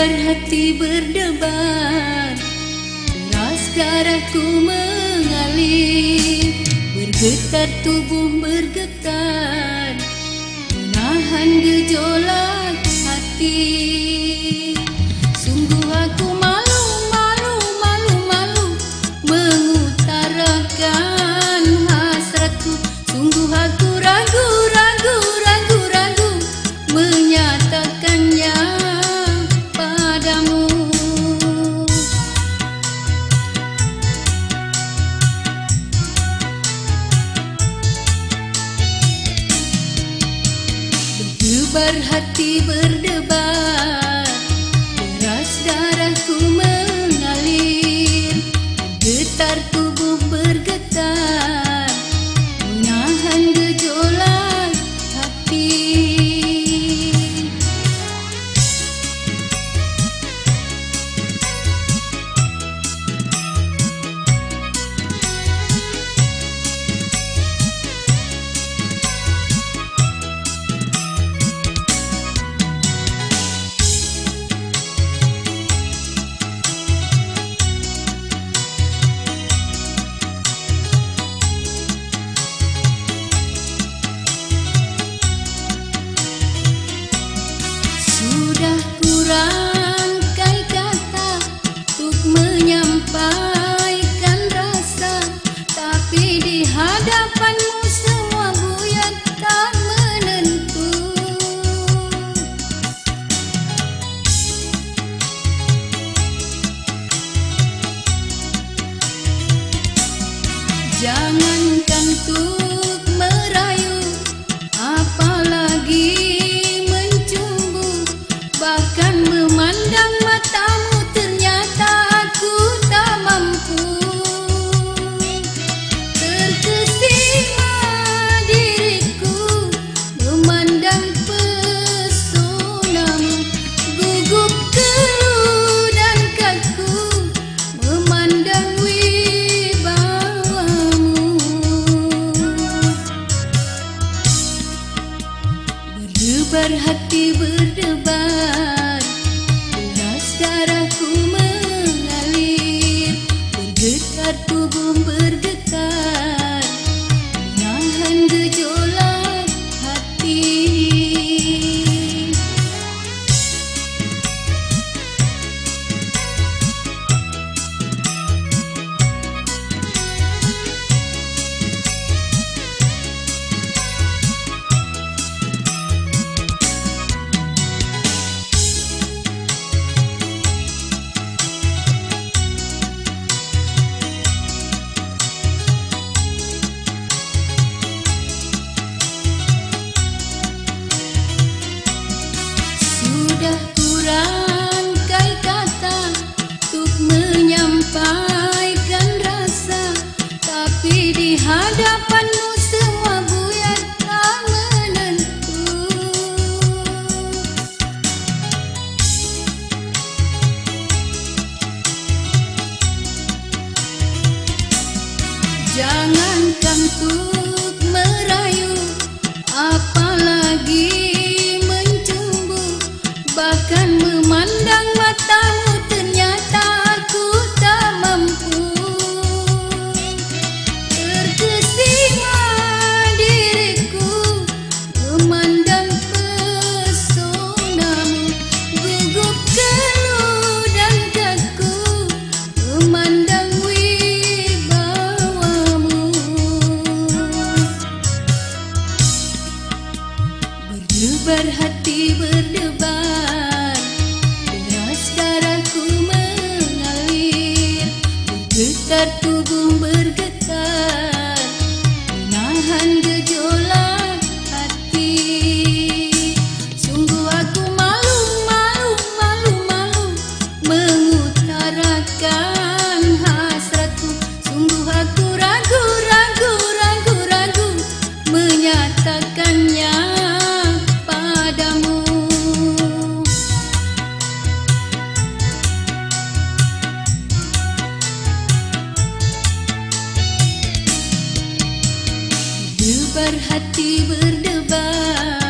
berhati berdebar, deras darahku mengalir, bergetar tubuh bergetar, menahan gejolak hati. Sungguh aku malu, malu, malu, malu mengutarakan hasratku. Sungguh aku ragu, ragu, ragu, ragu menyatakannya padamu. Berdebar hati berdebar, deras darahku mengalir, bergetar tubuh bergetar, menahan gejolak hati. Sudah kurangkai kata untuk menyampaikan rasa, tapi di hadapanmu semua buyar tak menentu. Jangankan untuk merayu, apalagi bahkan memandang matamu ternyata aku tak mampu. Terkesima diriku memandang pesonamu, gugup keluh dan kaku memandang wibawamu. Berdebar hati berdebar, deras darahku mengalir, bergetar tubuh bergetar, menahan gejolak hati. Sudah kurangkai kata untuk menyampaikan rasa, tapi di hadapanmu semua buyar tak menentu. Jangankan untuk merayu, apalagi bahkan memandang matamu ternyata aku tak mampu. Terkesima diriku memandang pesonamu, gugup keluh dan kaku memandang wibawamu. Berdebar hati berdebar, deras darahku mengalir, bergetar tubuh bergetar, menahan gejolak hati. Sungguh aku malu, malu, malu, malu mengutarakan hasratku. Sungguh aku ragu, ragu, ragu, ragu menyatakannya padamu. Berdebar hati berdebar,